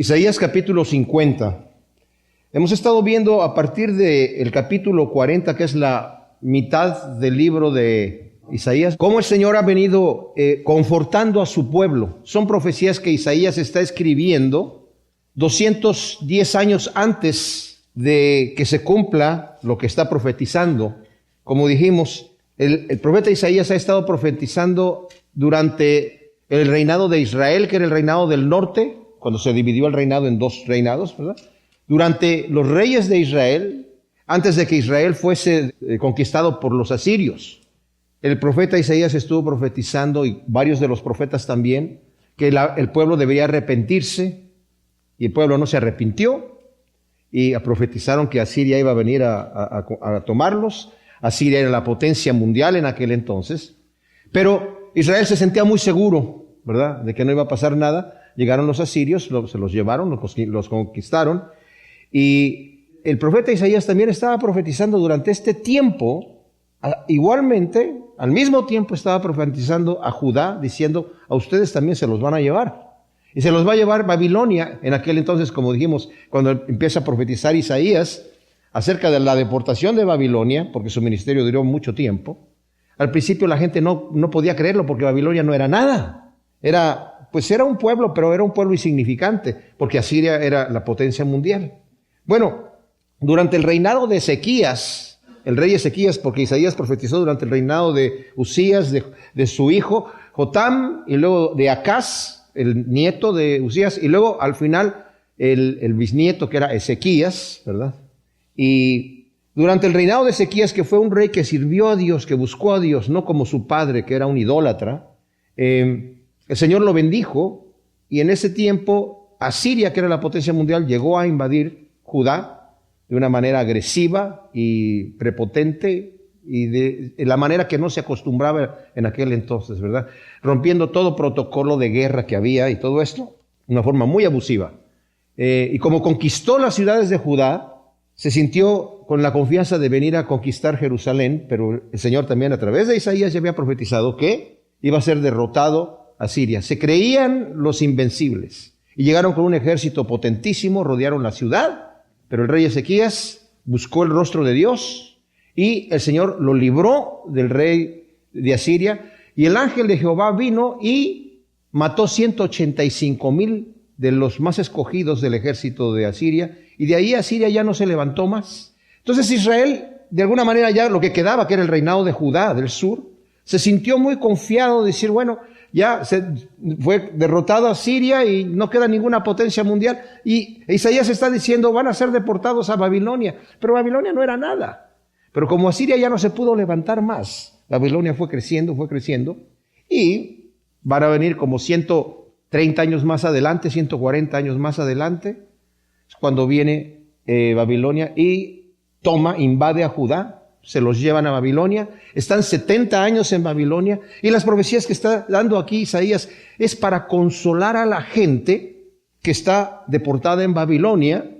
Isaías capítulo 50. Hemos estado viendo a partir del capítulo 40, que es la mitad del libro de Isaías, cómo el Señor ha venido confortando a su pueblo. Son profecías que Isaías está escribiendo 210 años antes de que se cumpla lo que está profetizando. Como dijimos, el profeta Isaías ha estado profetizando durante el reinado de Israel, que era el reinado del norte, cuando se dividió el reinado en dos reinados, ¿verdad? Durante los reyes de Israel, antes de que Israel fuese conquistado por los asirios. El profeta Isaías estuvo profetizando, y varios de los profetas también, que el pueblo debería arrepentirse, y el pueblo no se arrepintió, y profetizaron que Asiria iba a venir a tomarlos. Asiria era la potencia mundial en aquel entonces, pero Israel se sentía muy seguro, ¿verdad?, de que no iba a pasar nada. Llegaron los asirios, se los llevaron, los conquistaron, y el profeta Isaías también estaba profetizando durante este tiempo. Igualmente, al mismo tiempo estaba profetizando a Judá, diciendo: a ustedes también se los van a llevar, y se los va a llevar Babilonia. En aquel entonces, como dijimos, cuando empieza a profetizar Isaías acerca de la deportación de Babilonia, porque su ministerio duró mucho tiempo, al principio la gente no podía creerlo, porque Babilonia no era nada. Era un pueblo, pero era un pueblo insignificante, porque Asiria era la potencia mundial. Bueno, durante el reinado de Ezequías, el rey Ezequías, porque Isaías profetizó durante el reinado de Usías, de su hijo Jotam, y luego de Acaz, el nieto de Usías, y luego al final el bisnieto, que era Ezequías, ¿verdad? Y durante el reinado de Ezequías, que fue un rey que sirvió a Dios, que buscó a Dios, no como su padre, que era un idólatra, el Señor lo bendijo, y en ese tiempo Asiria, que era la potencia mundial, llegó a invadir Judá de una manera agresiva y prepotente, y de la manera que no se acostumbraba en aquel entonces, ¿verdad? Rompiendo todo protocolo de guerra que había y todo esto, de una forma muy abusiva. Y como conquistó las ciudades de Judá, se sintió con la confianza de venir a conquistar Jerusalén, pero el Señor también a través de Isaías ya había profetizado que iba a ser derrotado a Siria. Se creían los invencibles y llegaron con un ejército potentísimo, rodearon la ciudad, pero el rey Ezequías buscó el rostro de Dios y el Señor lo libró del rey de Asiria, y el ángel de Jehová vino y mató 185,000 de los más escogidos del ejército de Asiria, y de ahí Asiria ya no se levantó más. Entonces Israel, de alguna manera, ya lo que quedaba, que era el reinado de Judá del sur, se sintió muy confiado de decir: bueno, ya se fue derrotado a Siria y no queda ninguna potencia mundial. Y Isaías está diciendo: van a ser deportados a Babilonia. Pero Babilonia no era nada. Pero como Asiria ya no se pudo levantar más, Babilonia fue creciendo, y van a venir como 130 años más adelante, 140 años más adelante, es cuando viene Babilonia y invade a Judá. Se los llevan a Babilonia, están 70 años en Babilonia, y las profecías que está dando aquí Isaías es para consolar a la gente que está deportada en Babilonia,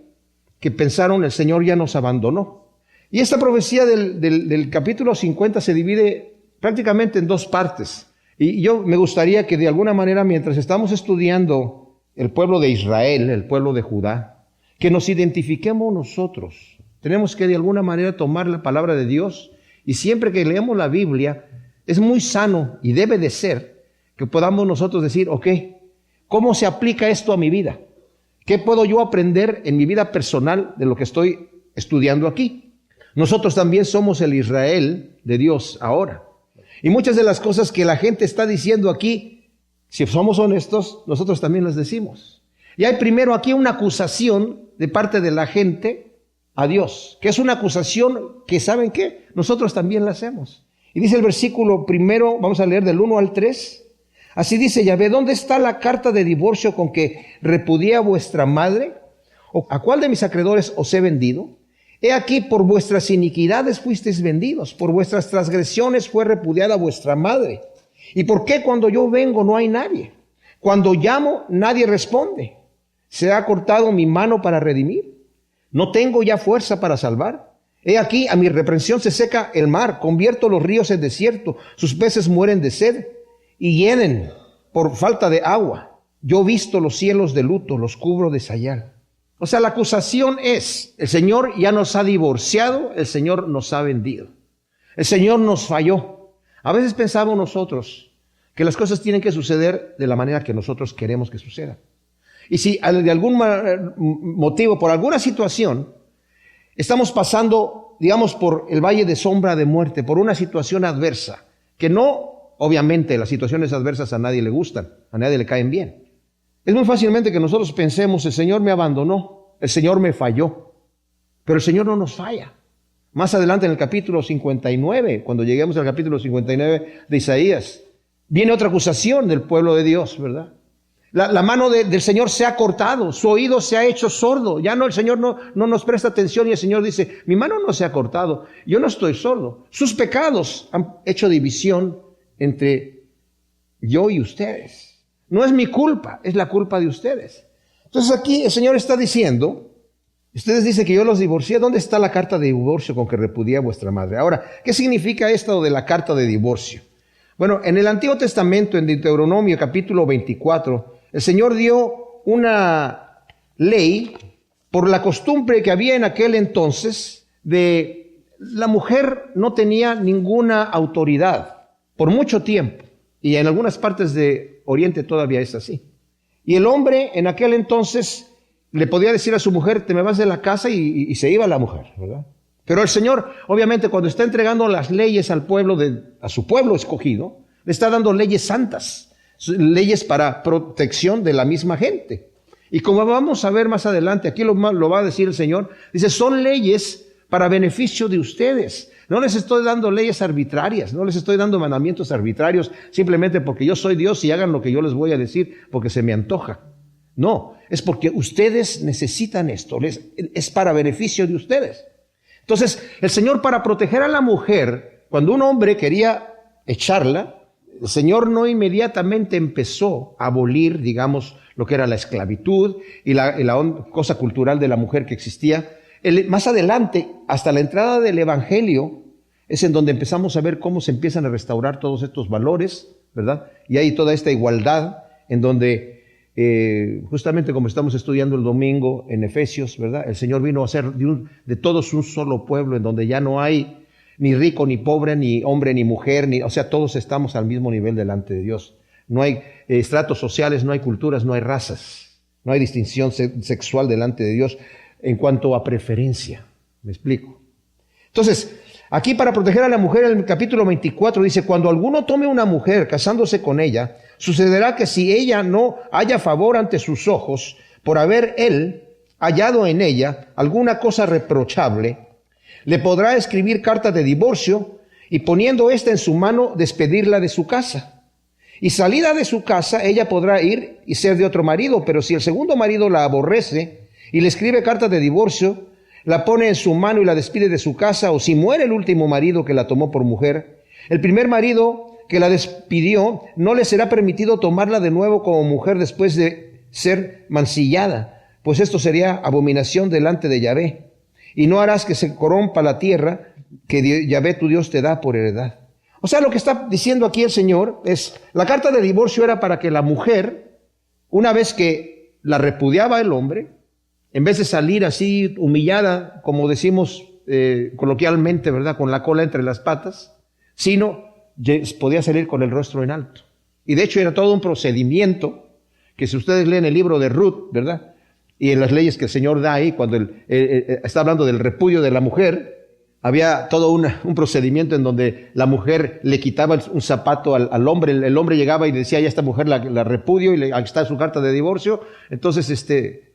que pensaron: el Señor ya nos abandonó. Y esta profecía del capítulo 50 se divide prácticamente en dos partes, y yo me gustaría que de alguna manera, mientras estamos estudiando el pueblo de Israel, el pueblo de Judá, que nos identifiquemos nosotros. Tenemos que de alguna manera tomar la palabra de Dios, y siempre que leemos la Biblia es muy sano, y debe de ser, que podamos nosotros decir: ok, ¿cómo se aplica esto a mi vida? ¿Qué puedo yo aprender en mi vida personal de lo que estoy estudiando aquí? Nosotros también somos el Israel de Dios ahora, y muchas de las cosas que la gente está diciendo aquí, si somos honestos, nosotros también las decimos. Y hay primero aquí una acusación de parte de la gente a Dios, que es una acusación que, ¿saben qué?, nosotros también la hacemos. Y dice el versículo primero, vamos a leer del 1 al 3. Así dice Yahvé: ¿dónde está la carta de divorcio con que repudié a vuestra madre? ¿O a cuál de mis acreedores os he vendido? He aquí, por vuestras iniquidades fuisteis vendidos, por vuestras transgresiones fue repudiada vuestra madre. ¿Y por qué cuando yo vengo no hay nadie? Cuando llamo, nadie responde. ¿Se ha cortado mi mano para redimir? ¿No tengo ya fuerza para salvar? He aquí, a mi reprensión se seca el mar, convierto los ríos en desierto, sus peces mueren de sed y hieden por falta de agua. Yo visto los cielos de luto, los cubro de sayal. O sea, la acusación es, el Señor ya nos ha divorciado, el Señor nos ha vendido. El Señor nos falló. A veces pensamos nosotros que las cosas tienen que suceder de la manera que nosotros queremos que sucedan. Y si de algún motivo, por alguna situación, estamos pasando, digamos, por el valle de sombra de muerte, por una situación adversa, que no, obviamente, las situaciones adversas a nadie le gustan, a nadie le caen bien. Es muy fácilmente que nosotros pensemos, el Señor me abandonó, el Señor me falló, pero el Señor no nos falla. Más adelante en el capítulo 59, cuando lleguemos al capítulo 59 de Isaías, viene otra acusación del pueblo de Dios, ¿verdad? La mano del Señor se ha cortado, su oído se ha hecho sordo, ya no, el Señor no nos presta atención y el Señor dice, mi mano no se ha cortado, yo no estoy sordo. Sus pecados han hecho división entre yo y ustedes. No es mi culpa, es la culpa de ustedes. Entonces aquí el Señor está diciendo, ustedes dicen que yo los divorcié, ¿dónde está la carta de divorcio con que repudié a vuestra madre? Ahora, ¿qué significa esto de la carta de divorcio? Bueno, en el Antiguo Testamento, en Deuteronomio capítulo 24, el Señor dio una ley por la costumbre que había en aquel entonces de la mujer no tenía ninguna autoridad por mucho tiempo. Y en algunas partes de Oriente todavía es así. Y el hombre en aquel entonces le podía decir a su mujer, te me vas de la casa y se iba la mujer, ¿verdad? Pero el Señor, obviamente, cuando está entregando las leyes al pueblo, a su pueblo escogido, le está dando leyes santas, leyes para protección de la misma gente. Y como vamos a ver más adelante, aquí lo va a decir el Señor, dice, son leyes para beneficio de ustedes. No les estoy dando leyes arbitrarias, no les estoy dando mandamientos arbitrarios simplemente porque yo soy Dios y hagan lo que yo les voy a decir porque se me antoja. No, es porque ustedes necesitan esto, es para beneficio de ustedes. Entonces, el Señor, para proteger a la mujer, cuando un hombre quería echarla, el Señor no inmediatamente empezó a abolir, digamos, lo que era la esclavitud y la cosa cultural de la mujer que existía. Más adelante, hasta la entrada del Evangelio, es en donde empezamos a ver cómo se empiezan a restaurar todos estos valores, ¿verdad? Y hay toda esta igualdad en donde, justamente como estamos estudiando el domingo en Efesios, ¿verdad? El Señor vino a hacer de todos un solo pueblo en donde ya no hay ni rico, ni pobre, ni hombre, ni mujer, o sea, todos estamos al mismo nivel delante de Dios. No hay estratos sociales, no hay culturas, no hay razas, no hay distinción sexual delante de Dios en cuanto a preferencia. ¿Me explico? Entonces, aquí para proteger a la mujer, en el capítulo 24 dice, cuando alguno tome una mujer casándose con ella, sucederá que si ella no haya favor ante sus ojos, por haber él hallado en ella alguna cosa reprochable, le podrá escribir carta de divorcio y poniendo ésta en su mano, despedirla de su casa. Y salida de su casa, ella podrá ir y ser de otro marido, pero si el segundo marido la aborrece y le escribe carta de divorcio, la pone en su mano y la despide de su casa, o si muere el último marido que la tomó por mujer, el primer marido que la despidió no le será permitido tomarla de nuevo como mujer después de ser mancillada, pues esto sería abominación delante de Yahvé. Y no harás que se corrompa la tierra que Yahvé tu Dios te da por heredad. O sea, lo que está diciendo aquí el Señor es, la carta de divorcio era para que la mujer, una vez que la repudiaba el hombre, en vez de salir así humillada, como decimos coloquialmente, ¿verdad?, con la cola entre las patas, sino podía salir con el rostro en alto. Y de hecho era todo un procedimiento que si ustedes leen el libro de Ruth, ¿verdad?, y en las leyes que el Señor da ahí, cuando está hablando del repudio de la mujer, había todo un procedimiento en donde la mujer le quitaba un zapato al hombre, el hombre llegaba y decía, ya esta mujer la repudio y aquí está su carta de divorcio. Entonces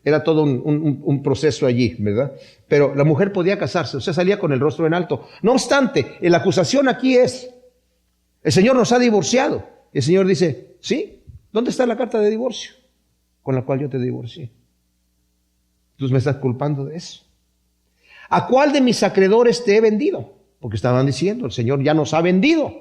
era todo un proceso allí, ¿verdad? Pero la mujer podía casarse, o sea, salía con el rostro en alto. No obstante, la acusación aquí es, el Señor nos ha divorciado. El Señor dice, ¿sí? ¿Dónde está la carta de divorcio con la cual yo te divorcié? Tú me estás culpando de eso. ¿A cuál de mis acreedores te he vendido? Porque estaban diciendo, el Señor ya nos ha vendido.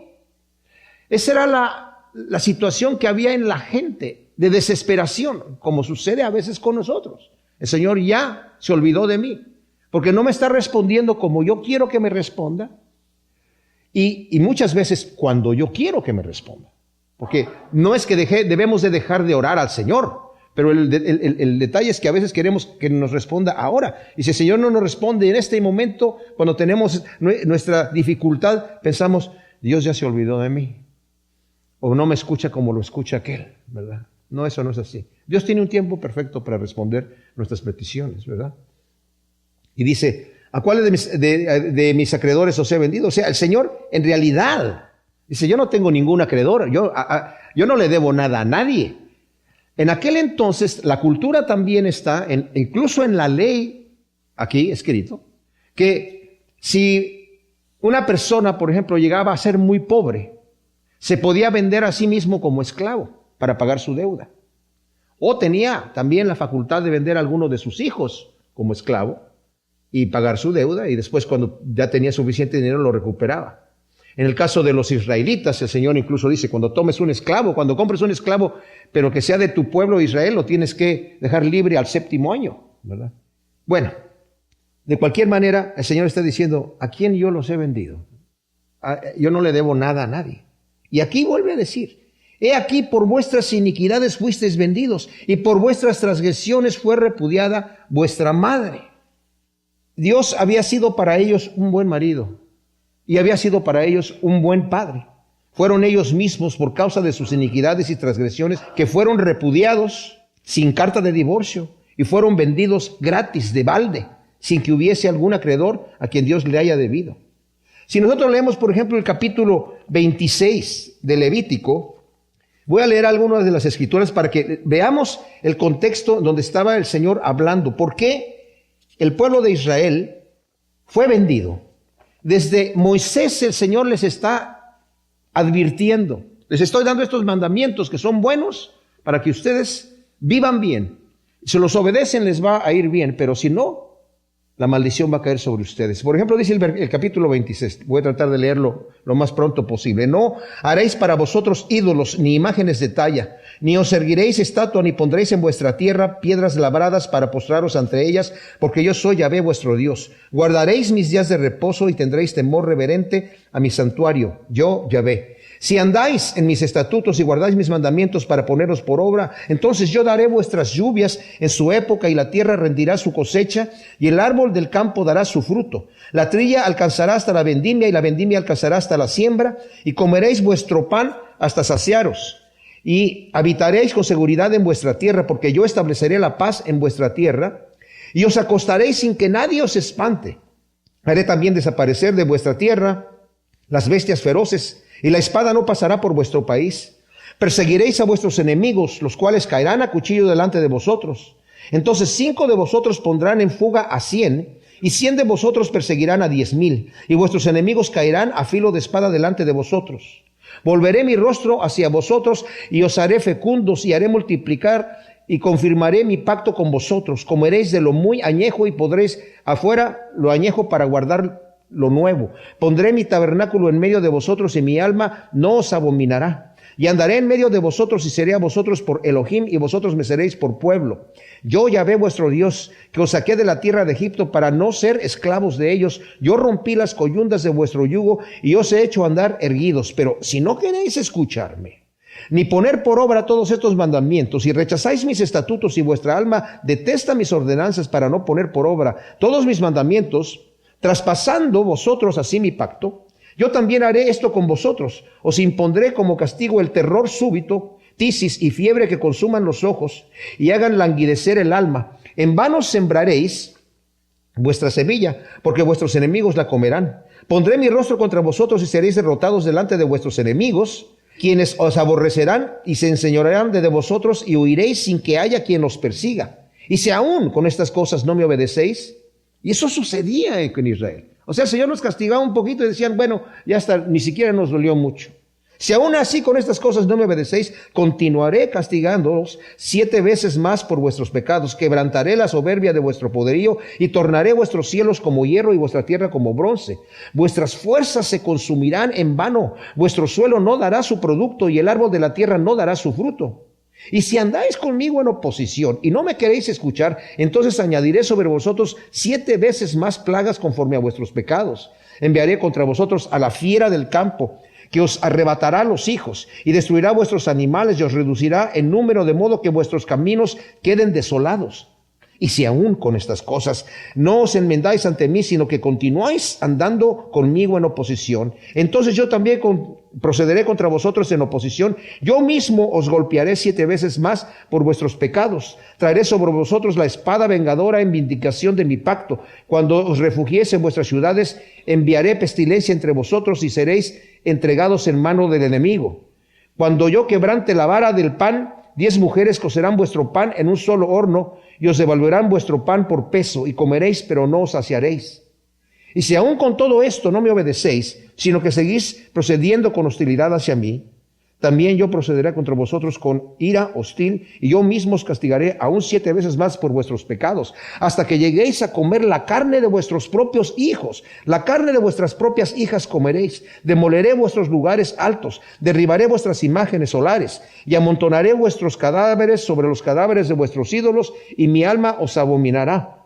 Esa era la situación que había en la gente, de desesperación, como sucede a veces con nosotros. El Señor ya se olvidó de mí, porque no me está respondiendo como yo quiero que me responda, y muchas veces cuando yo quiero que me responda. Porque no es que debemos de dejar de orar al Señor, pero el detalle es que a veces queremos que nos responda ahora. Y si el Señor no nos responde en este momento, cuando tenemos nuestra dificultad, pensamos, Dios ya se olvidó de mí. O no me escucha como lo escucha aquel, ¿verdad? No, eso no es así. Dios tiene un tiempo perfecto para responder nuestras peticiones, ¿verdad? Y dice, ¿a cuáles de mis acreedores os he vendido? O sea, el Señor en realidad dice, yo no tengo ningún acreedor, yo no le debo nada a nadie. En aquel entonces la cultura también está, incluso en la ley, aquí escrito, que si una persona, por ejemplo, llegaba a ser muy pobre, se podía vender a sí mismo como esclavo para pagar su deuda. O tenía también la facultad de vender a alguno de sus hijos como esclavo y pagar su deuda, y después cuando ya tenía suficiente dinero lo recuperaba. En el caso de los israelitas, el Señor incluso dice, cuando compres un esclavo, pero que sea de tu pueblo Israel, lo tienes que dejar libre al 7º año, ¿verdad? Bueno, de cualquier manera, el Señor está diciendo, ¿a quién yo los he vendido? Yo no le debo nada a nadie. Y aquí vuelve a decir, he aquí por vuestras iniquidades fuisteis vendidos, y por vuestras transgresiones fue repudiada vuestra madre. Dios había sido para ellos un buen marido, y había sido para ellos un buen padre. Fueron ellos mismos, por causa de sus iniquidades y transgresiones, que fueron repudiados sin carta de divorcio y fueron vendidos gratis, de balde, sin que hubiese algún acreedor a quien Dios le haya debido. Si nosotros leemos, por ejemplo, el capítulo 26 de Levítico, voy a leer algunas de las escrituras para que veamos el contexto donde estaba el Señor hablando. ¿Por qué el pueblo de Israel fue vendido? Desde Moisés el Señor les está advirtiendo. Les estoy dando estos mandamientos que son buenos para que ustedes vivan bien. Si los obedecen les va a ir bien, pero si no, la maldición va a caer sobre ustedes. Por ejemplo, dice el capítulo 26, voy a tratar de leerlo lo más pronto posible. No haréis para vosotros ídolos ni imágenes de talla, ni os erguiréis estatua, ni pondréis en vuestra tierra piedras labradas para postraros ante ellas, porque yo soy Yahvé vuestro Dios. Guardaréis mis días de reposo y tendréis temor reverente a mi santuario, yo Yahvé. Si andáis en mis estatutos y guardáis mis mandamientos para poneros por obra, entonces yo daré vuestras lluvias en su época y la tierra rendirá su cosecha y el árbol del campo dará su fruto. La trilla alcanzará hasta la vendimia y la vendimia alcanzará hasta la siembra y comeréis vuestro pan hasta saciaros. Y habitaréis con seguridad en vuestra tierra, porque yo estableceré la paz en vuestra tierra y os acostaréis sin que nadie os espante. Haré también desaparecer de vuestra tierra las bestias feroces, y la espada no pasará por vuestro país. Perseguiréis a vuestros enemigos, los cuales caerán a cuchillo delante de vosotros. Entonces 5 de vosotros pondrán en fuga a 100, y 100 de vosotros perseguirán a 10,000, y vuestros enemigos caerán a filo de espada delante de vosotros. Volveré mi rostro hacia vosotros, y os haré fecundos, y haré multiplicar, y confirmaré mi pacto con vosotros. Comeréis de lo muy añejo, y podréis afuera lo añejo para guardar lo nuevo. Pondré mi tabernáculo en medio de vosotros y mi alma no os abominará. Y andaré en medio de vosotros y seré a vosotros por Elohim y vosotros me seréis por pueblo. Yo Yahvé vuestro Dios, que os saqué de la tierra de Egipto para no ser esclavos de ellos. Yo rompí las coyundas de vuestro yugo y os he hecho andar erguidos. Pero si no queréis escucharme, ni poner por obra todos estos mandamientos, y rechazáis mis estatutos y vuestra alma detesta mis ordenanzas para no poner por obra todos mis mandamientos, traspasando vosotros así mi pacto, yo también haré esto con vosotros. Os impondré como castigo el terror súbito, tisis y fiebre que consuman los ojos y hagan languidecer el alma. En vano sembraréis vuestra semilla, porque vuestros enemigos la comerán. Pondré mi rostro contra vosotros y seréis derrotados delante de vuestros enemigos, quienes os aborrecerán y se enseñorearán de vosotros y huiréis sin que haya quien os persiga. Y si aún con estas cosas no me obedecéis, y eso sucedía en Israel. O sea, el Señor nos castigaba un poquito y decían, bueno, ya está, ni siquiera nos dolió mucho. Si aún así con estas cosas no me obedecéis, continuaré castigándoos 7 veces más por vuestros pecados. Quebrantaré la soberbia de vuestro poderío y tornaré vuestros cielos como hierro y vuestra tierra como bronce. Vuestras fuerzas se consumirán en vano. Vuestro suelo no dará su producto y el árbol de la tierra no dará su fruto. Y si andáis conmigo en oposición y no me queréis escuchar, entonces añadiré sobre vosotros 7 veces más plagas conforme a vuestros pecados. Enviaré contra vosotros a la fiera del campo, que os arrebatará los hijos, y destruirá vuestros animales, y os reducirá en número, de modo que vuestros caminos queden desolados. Y si aún con estas cosas no os enmendáis ante mí, sino que continuáis andando conmigo en oposición, entonces yo también procederé contra vosotros en oposición. Yo mismo os golpearé 7 veces más por vuestros pecados. Traeré sobre vosotros la espada vengadora en vindicación de mi pacto. Cuando os refugiéis en vuestras ciudades, enviaré pestilencia entre vosotros y seréis entregados en mano del enemigo. Cuando yo quebrante la vara del pan, 10 mujeres cocerán vuestro pan en un solo horno, y os devolverán vuestro pan por peso, y comeréis, pero no os saciaréis. Y si aún con todo esto no me obedecéis, sino que seguís procediendo con hostilidad hacia mí, también yo procederé contra vosotros con ira hostil, y yo mismo os castigaré aún 7 veces más por vuestros pecados, hasta que lleguéis a comer la carne de vuestros propios hijos. La carne de vuestras propias hijas comeréis. Demoleré vuestros lugares altos, derribaré vuestras imágenes solares, y amontonaré vuestros cadáveres sobre los cadáveres de vuestros ídolos, y mi alma os abominará.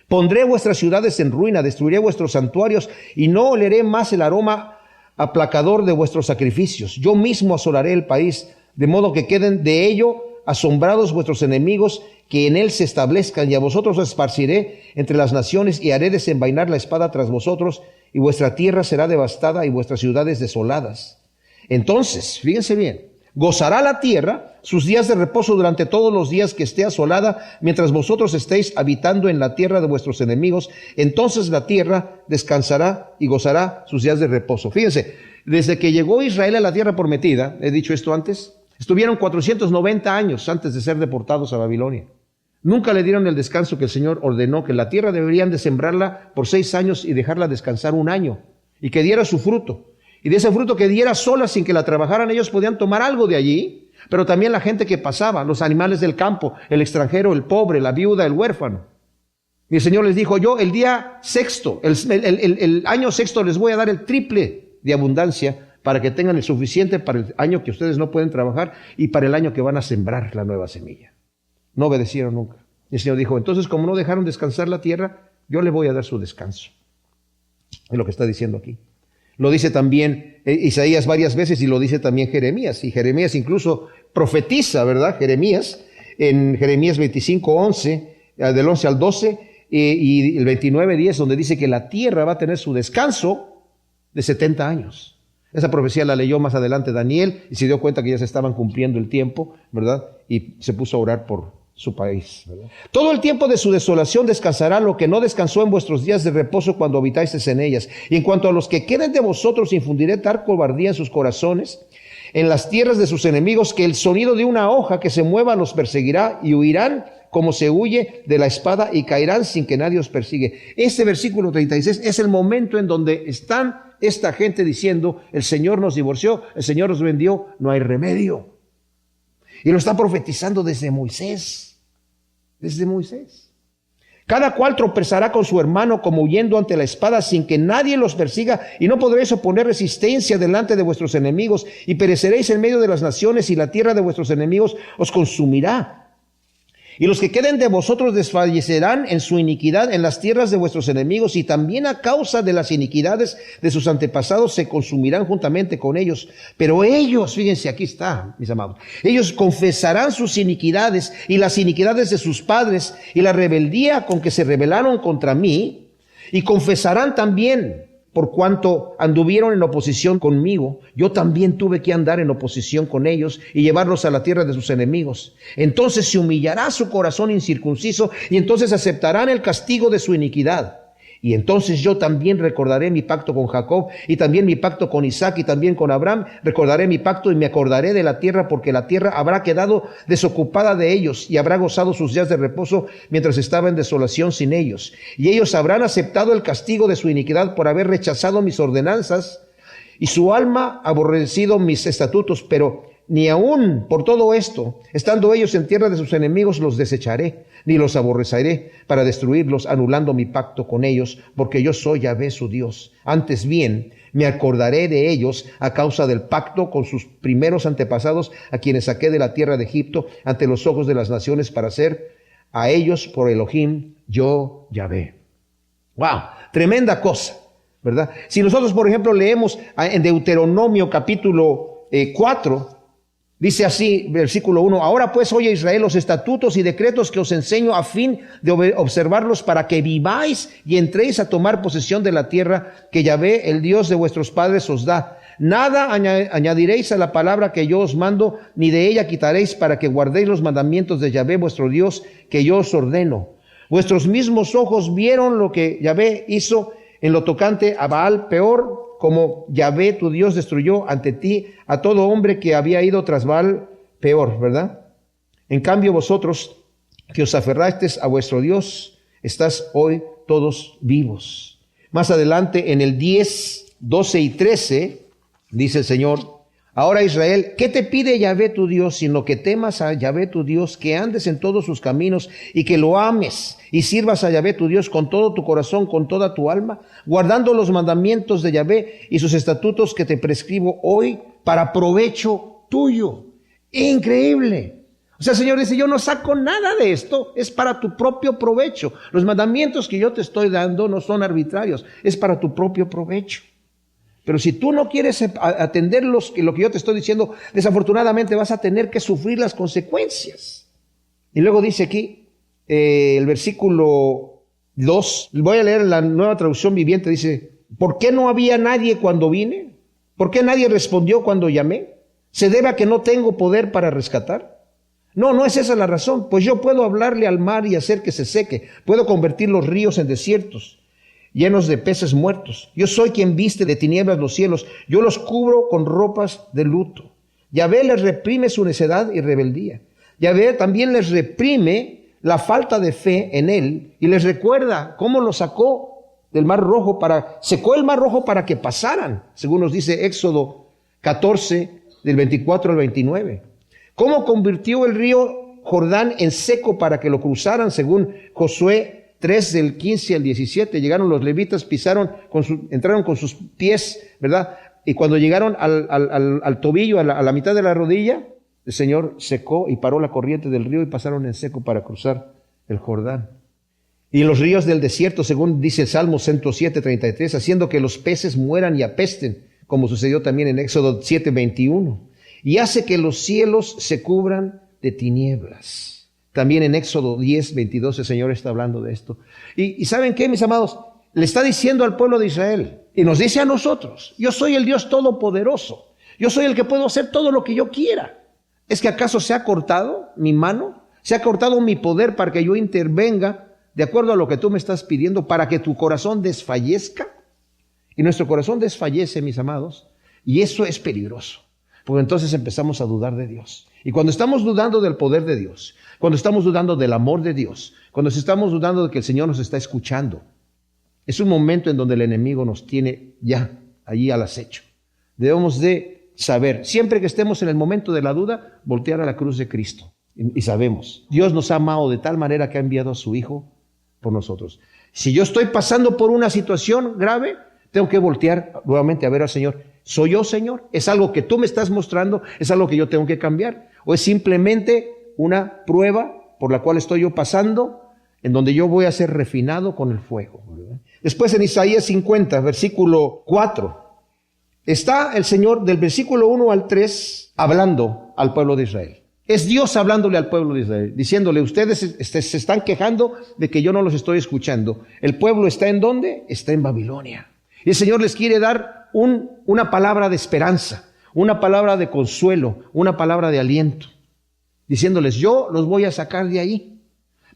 Pondré vuestras ciudades en ruina, destruiré vuestros santuarios, y no oleré más el aroma aplacador de vuestros sacrificios. Yo mismo asolaré el país, de modo que queden de ello asombrados vuestros enemigos, que en él se establezcan, y a vosotros os esparciré entre las naciones, y haré desenvainar la espada tras vosotros, y vuestra tierra será devastada, y vuestras ciudades desoladas. Entonces, fíjense bien, gozará la tierra sus días de reposo durante todos los días que esté asolada, mientras vosotros estéis habitando en la tierra de vuestros enemigos. Entonces la tierra descansará y gozará sus días de reposo. Fíjense, desde que llegó Israel a la tierra prometida, he dicho esto antes, estuvieron 490 años antes de ser deportados a Babilonia. Nunca le dieron el descanso que el Señor ordenó, que la tierra deberían de sembrarla por 6 años y dejarla descansar 1 año, y que diera su fruto. Y de ese fruto que diera sola, sin que la trabajaran, ellos podían tomar algo de allí, pero también la gente que pasaba, los animales del campo, el extranjero, el pobre, la viuda, el huérfano. Y el Señor les dijo, yo el día sexto, el año sexto les voy a dar el triple de abundancia para que tengan el suficiente para el año que ustedes no pueden trabajar y para el año que van a sembrar la nueva semilla. No obedecieron nunca. Y el Señor dijo, entonces como no dejaron descansar la tierra, yo le voy a dar su descanso. Es lo que está diciendo aquí. Lo dice también Isaías varias veces, y lo dice también Jeremías. Y Jeremías incluso profetiza, ¿verdad? Jeremías, en Jeremías 25:11, del 11 al 12, y el 29:10, donde dice que la tierra va a tener su descanso de 70 años. Esa profecía la leyó más adelante Daniel, y se dio cuenta que ya se estaban cumpliendo el tiempo, ¿verdad? Y se puso a orar por su país, ¿verdad? Todo el tiempo de su desolación descansará lo que no descansó en vuestros días de reposo cuando habitasteis en ellas. Y en cuanto a los que queden de vosotros, infundiré tal cobardía en sus corazones, en las tierras de sus enemigos, que el sonido de una hoja que se mueva los perseguirá, y huirán como se huye de la espada, y caerán sin que nadie os persigue. Este versículo 36 es el momento en donde están esta gente diciendo, el Señor nos divorció, el Señor nos vendió, no hay remedio. Y lo está profetizando desde Moisés. Desde Moisés. Cada cual tropezará con su hermano como huyendo ante la espada, sin que nadie los persiga, y no podréis oponer resistencia delante de vuestros enemigos, y pereceréis en medio de las naciones, y la tierra de vuestros enemigos os consumirá. Y los que queden de vosotros desfallecerán en su iniquidad en las tierras de vuestros enemigos, y también a causa de las iniquidades de sus antepasados se consumirán juntamente con ellos. Pero ellos, fíjense, aquí está, mis amados, ellos confesarán sus iniquidades y las iniquidades de sus padres y la rebeldía con que se rebelaron contra mí, y confesarán también, por cuanto anduvieron en oposición conmigo, yo también tuve que andar en oposición con ellos y llevarlos a la tierra de sus enemigos. Entonces se humillará su corazón incircunciso, y entonces aceptarán el castigo de su iniquidad. Y entonces yo también recordaré mi pacto con Jacob, y también mi pacto con Isaac, y también con Abraham. Recordaré mi pacto y me acordaré de la tierra, porque la tierra habrá quedado desocupada de ellos, y habrá gozado sus días de reposo mientras estaba en desolación sin ellos. Y ellos habrán aceptado el castigo de su iniquidad por haber rechazado mis ordenanzas, y su alma aborrecido mis estatutos. Pero ni aún por todo esto, estando ellos en tierra de sus enemigos, los desecharé, ni los aborreceré para destruirlos, anulando mi pacto con ellos, porque yo soy Yahvé su Dios. Antes bien, me acordaré de ellos a causa del pacto con sus primeros antepasados, a quienes saqué de la tierra de Egipto ante los ojos de las naciones, para ser a ellos por Elohim, yo Yahvé. ¡Wow! Tremenda cosa, ¿verdad? Si nosotros, por ejemplo, leemos en Deuteronomio capítulo 4, dice así, versículo 1, ahora pues oye Israel los estatutos y decretos que os enseño a fin de observarlos para que viváis y entréis a tomar posesión de la tierra que Yahvé, el Dios de vuestros padres, os da. Nada añadiréis a la palabra que yo os mando, ni de ella quitaréis, para que guardéis los mandamientos de Yahvé vuestro Dios que yo os ordeno. Vuestros mismos ojos vieron lo que Yahvé hizo en lo tocante a Baal Peor, como Yahvé tu Dios destruyó ante ti a todo hombre que había ido tras Baal Peor, ¿verdad? En cambio vosotros, que os aferrasteis a vuestro Dios, estás hoy todos vivos. Más adelante en el 10, 12 y 13, dice el Señor, ahora Israel, ¿qué te pide Yahvé tu Dios, sino que temas a Yahvé tu Dios, que andes en todos sus caminos y que lo ames y sirvas a Yahvé tu Dios con todo tu corazón, con toda tu alma, guardando los mandamientos de Yahvé y sus estatutos que te prescribo hoy para provecho tuyo? Increíble. O sea, el Señor dice, yo no saco nada de esto, es para tu propio provecho. Los mandamientos que yo te estoy dando no son arbitrarios, es para tu propio provecho. Pero si tú no quieres atender lo que yo te estoy diciendo, desafortunadamente vas a tener que sufrir las consecuencias. Y luego dice aquí, el versículo 2, voy a leer en la Nueva Traducción Viviente, dice, ¿por qué no había nadie cuando vine? ¿Por qué nadie respondió cuando llamé? ¿Se debe a que no tengo poder para rescatar? No es esa la razón, pues yo puedo hablarle al mar y hacer que se seque, puedo convertir los ríos en desiertos, llenos de peces muertos. Yo soy quien viste de tinieblas los cielos, yo los cubro con ropas de luto. Yahvé les reprime su necedad y rebeldía. Yahvé también les reprime la falta de fe en él y les recuerda cómo los sacó del Mar Rojo secó el Mar Rojo para que pasaran, según nos dice Éxodo 14, del 24 al 29. Cómo convirtió el río Jordán en seco para que lo cruzaran, según Josué 3 del 15 al 17, llegaron los levitas, entraron con sus pies, ¿verdad? Y cuando llegaron al tobillo, a la mitad de la rodilla, el Señor secó y paró la corriente del río y pasaron en seco para cruzar el Jordán. Y en los ríos del desierto, según dice el Salmo 107, 33, haciendo que los peces mueran y apesten, como sucedió también en Éxodo 7, 21. Y hace que los cielos se cubran de tinieblas. También en Éxodo 10, 22 el Señor está hablando de esto. Y ¿saben qué, mis amados? Le está diciendo al pueblo de Israel y nos dice a nosotros, yo soy el Dios Todopoderoso. Yo soy el que puedo hacer todo lo que yo quiera. ¿Es que acaso se ha cortado mi mano? ¿Se ha cortado mi poder para que yo intervenga de acuerdo a lo que tú me estás pidiendo para que tu corazón desfallezca? Y nuestro corazón desfallece, mis amados, y eso es peligroso. Porque entonces empezamos a dudar de Dios. Y cuando estamos dudando del poder de Dios, cuando estamos dudando del amor de Dios, cuando estamos dudando de que el Señor nos está escuchando, es un momento en donde el enemigo nos tiene ya allí al acecho. Debemos de saber, siempre que estemos en el momento de la duda, voltear a la cruz de Cristo. Y sabemos, Dios nos ha amado de tal manera que ha enviado a su Hijo por nosotros. Si yo estoy pasando por una situación grave, tengo que voltear nuevamente a ver al Señor. ¿Soy yo, Señor? ¿Es algo que tú me estás mostrando? ¿Es algo que yo tengo que cambiar? ¿O es simplemente una prueba por la cual estoy yo pasando, en donde yo voy a ser refinado con el fuego? Después en Isaías 50, versículo 4, está el Señor del versículo 1 al 3 hablando al pueblo de Israel. Es Dios hablándole al pueblo de Israel, diciéndole, ustedes se están quejando de que yo no los estoy escuchando. ¿El pueblo está en dónde? Está en Babilonia. Y el Señor les quiere dar una palabra de esperanza, una palabra de consuelo, una palabra de aliento, diciéndoles, yo los voy a sacar de ahí.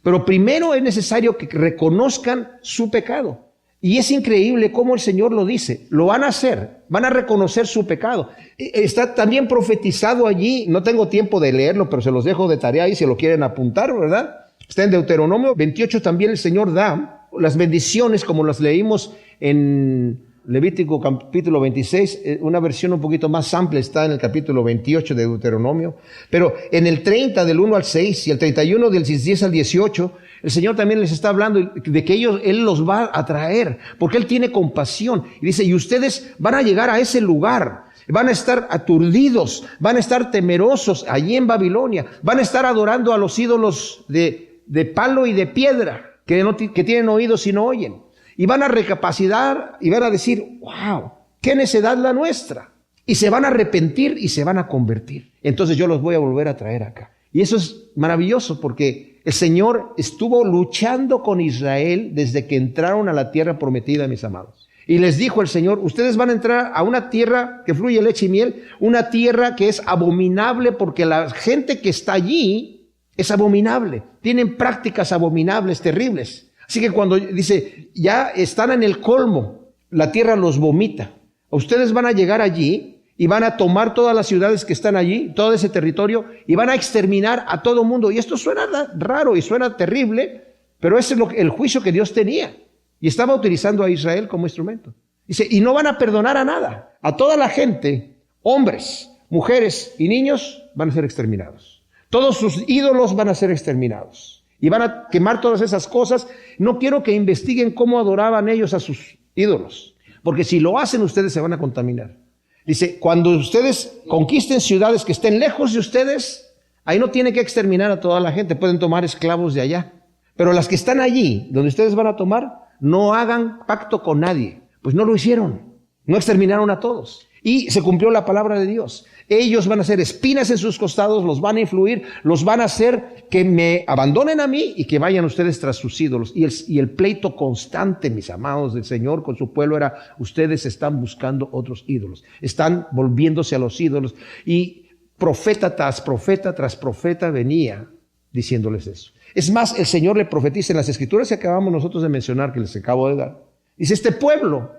Pero primero es necesario que reconozcan su pecado. Y es increíble cómo el Señor lo dice. Lo van a hacer, van a reconocer su pecado. Está también profetizado allí, no tengo tiempo de leerlo, pero se los dejo de tarea y si lo quieren apuntar, ¿verdad? Está en Deuteronomio 28 también el Señor da las bendiciones como las leímos en Levítico capítulo 26, una versión un poquito más amplia está en el capítulo 28 de Deuteronomio, pero en el 30 del 1 al 6 y el 31 del 10 al 18, el Señor también les está hablando de que Él los va a traer, porque Él tiene compasión. Y dice, y ustedes van a llegar a ese lugar, van a estar aturdidos, van a estar temerosos allí en Babilonia, van a estar adorando a los ídolos de palo y de piedra, que tienen oídos y no oyen. y van a recapacitar y van a decir, wow, qué necedad la nuestra. Y se van a arrepentir y se van a convertir. Entonces yo los voy a volver a traer acá. Y eso es maravilloso porque el Señor estuvo luchando con Israel desde que entraron a la tierra prometida, mis amados. Y les dijo el Señor, ustedes van a entrar a una tierra que fluye leche y miel, una tierra que es abominable porque la gente que está allí es abominable. Tienen prácticas abominables, terribles. Así que cuando dice, ya están en el colmo, la tierra los vomita. Ustedes van a llegar allí y van a tomar todas las ciudades que están allí, todo ese territorio, y van a exterminar a todo mundo. Y esto suena raro y suena terrible, pero ese es el juicio que Dios tenía. Y estaba utilizando a Israel como instrumento. Dice, y no van a perdonar a nada. A toda la gente, hombres, mujeres y niños, van a ser exterminados. Todos sus ídolos van a ser exterminados. Y van a quemar todas esas cosas. No quiero que investiguen cómo adoraban ellos a sus ídolos. Porque si lo hacen, ustedes se van a contaminar. Dice, cuando ustedes conquisten ciudades que estén lejos de ustedes, ahí no tienen que exterminar a toda la gente. Pueden tomar esclavos de allá. Pero las que están allí, donde ustedes van a tomar, no hagan pacto con nadie. Pues no lo hicieron. No exterminaron a todos. Y se cumplió la palabra de Dios. Ellos van a ser espinas en sus costados, los van a influir, los van a hacer que me abandonen a mí y que vayan ustedes tras sus ídolos. Y el pleito constante, mis amados, del Señor con su pueblo era, ustedes están buscando otros ídolos. Están volviéndose a los ídolos. Y profeta tras profeta venía diciéndoles eso. Es más, el Señor le profetiza en las escrituras que acabamos nosotros de mencionar, que les acabo de dar. Dice, este pueblo,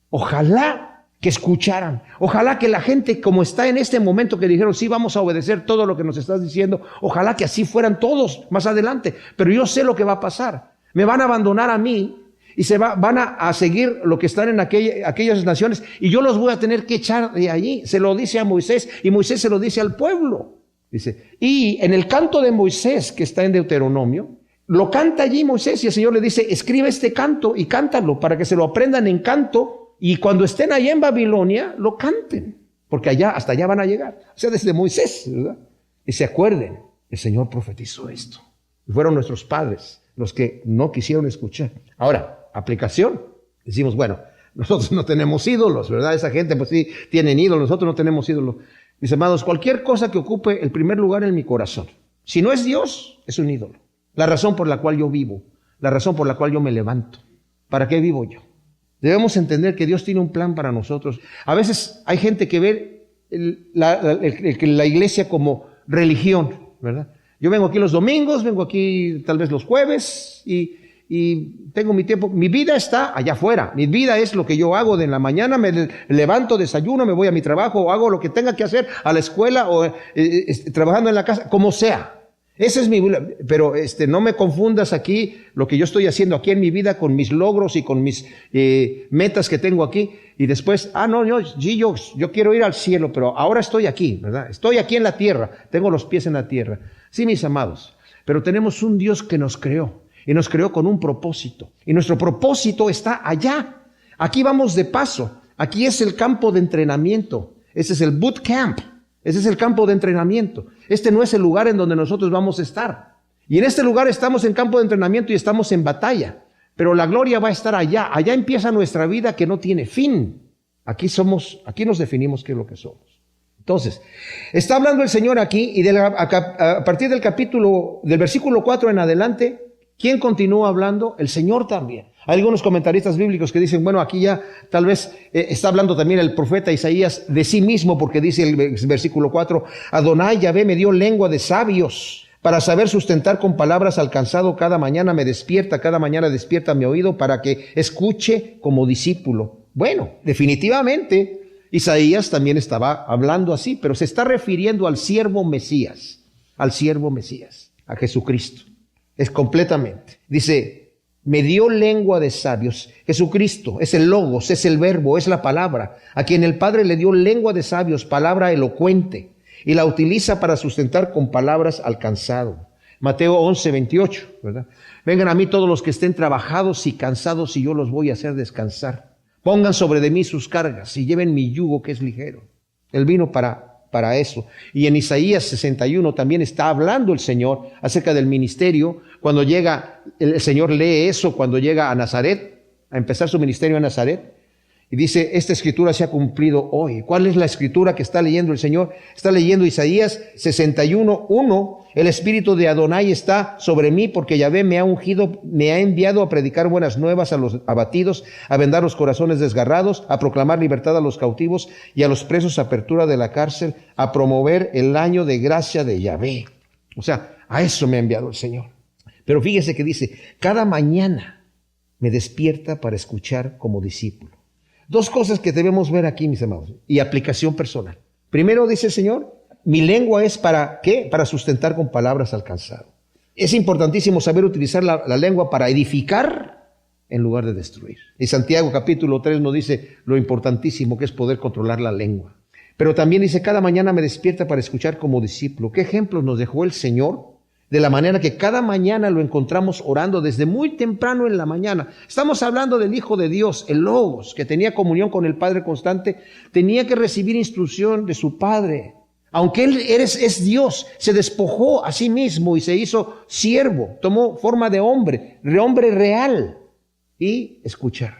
ojalá que escucharan. Ojalá que la gente, como está en este momento, que dijeron, sí, vamos a obedecer todo lo que nos estás diciendo, ojalá que así fueran todos más adelante. Pero yo sé lo que va a pasar. Me van a abandonar a mí y van a seguir lo que están en aquellas naciones y yo los voy a tener que echar de allí. Se lo dice a Moisés y Moisés se lo dice al pueblo. Dice, y en el canto de Moisés, que está en Deuteronomio, lo canta allí Moisés y el Señor le dice, escribe este canto y cántalo para que se lo aprendan en canto. Y cuando estén allá en Babilonia, lo canten, porque hasta allá van a llegar. O sea, desde Moisés, ¿verdad? Y se acuerden, el Señor profetizó esto. Y fueron nuestros padres los que no quisieron escuchar. Ahora, aplicación. Decimos, bueno, nosotros no tenemos ídolos, ¿verdad? Esa gente pues sí tienen ídolos, nosotros no tenemos ídolos. Mis amados, cualquier cosa que ocupe el primer lugar en mi corazón, si no es Dios, es un ídolo. La razón por la cual yo vivo, la razón por la cual yo me levanto. ¿Para qué vivo yo? Debemos entender que Dios tiene un plan para nosotros. A veces hay gente que ve la iglesia como religión, ¿verdad? Yo vengo aquí los domingos, vengo aquí tal vez los jueves y tengo mi tiempo. Mi vida está allá afuera. Mi vida es lo que yo hago de la mañana, me levanto, desayuno, me voy a mi trabajo o hago lo que tenga que hacer a la escuela o trabajando en la casa, como sea. Esa es mi vida, pero no me confundas aquí lo que yo estoy haciendo aquí en mi vida con mis logros y con mis metas que tengo aquí y después, yo quiero ir al cielo, pero ahora estoy aquí, ¿verdad? Estoy aquí en la tierra, tengo los pies en la tierra. Sí, mis amados, pero tenemos un Dios que nos creó y nos creó con un propósito y nuestro propósito está allá. Aquí vamos de paso, aquí es el campo de entrenamiento, ese es el boot camp. Ese es el campo de entrenamiento. Este no es el lugar en donde nosotros vamos a estar. Y en este lugar estamos en campo de entrenamiento y estamos en batalla. Pero la gloria va a estar allá. Allá empieza nuestra vida que no tiene fin. Aquí nos definimos qué es lo que somos. Entonces, está hablando el Señor aquí y a partir del versículo 4 en adelante, ¿quién continúa hablando? El Señor también. Hay algunos comentaristas bíblicos que dicen, bueno, aquí ya tal vez está hablando también el profeta Isaías de sí mismo, porque dice el versículo 4, Adonai Yahvé me dio lengua de sabios para saber sustentar con palabras alcanzado cada mañana cada mañana despierta mi oído para que escuche como discípulo. Bueno, definitivamente Isaías también estaba hablando así, pero se está refiriendo al siervo Mesías, a Jesucristo. Es completamente. Dice, me dio lengua de sabios. Jesucristo es el Logos, es el Verbo, es la palabra, a quien el Padre le dio lengua de sabios, palabra elocuente, y la utiliza para sustentar con palabras al cansado. Mateo 11:28, ¿verdad? Vengan a mí todos los que estén trabajados y cansados y yo los voy a hacer descansar. Pongan sobre de mí sus cargas y lleven mi yugo que es ligero. Él vino para eso. Y en Isaías 61 también está hablando el Señor acerca del ministerio. Cuando llega, el Señor lee eso cuando llega a Nazaret, a empezar su ministerio en Nazaret. Y dice, esta escritura se ha cumplido hoy. ¿Cuál es la escritura que está leyendo el Señor? Está leyendo Isaías 61:1. El espíritu de Adonai está sobre mí porque Yahvé me ha ungido, me ha enviado a predicar buenas nuevas a los abatidos, a vendar los corazones desgarrados, a proclamar libertad a los cautivos y a los presos apertura de la cárcel, a promover el año de gracia de Yahvé. O sea, a eso me ha enviado el Señor. Pero fíjese que dice, cada mañana me despierta para escuchar como discípulo. Dos cosas que debemos ver aquí, mis amados, y aplicación personal. Primero dice el Señor, mi lengua es para ¿qué? Para sustentar con palabras al cansado. Es importantísimo saber utilizar la lengua para edificar en lugar de destruir. Y Santiago capítulo 3 nos dice lo importantísimo que es poder controlar la lengua. Pero también dice, cada mañana me despierta para escuchar como discípulo. ¿Qué ejemplos nos dejó el Señor? De la manera que cada mañana lo encontramos orando desde muy temprano en la mañana. Estamos hablando del Hijo de Dios, el Logos, que tenía comunión con el Padre constante, tenía que recibir instrucción de su Padre. Aunque Él es Dios, se despojó a sí mismo y se hizo siervo, tomó forma de hombre real. Y escuchar,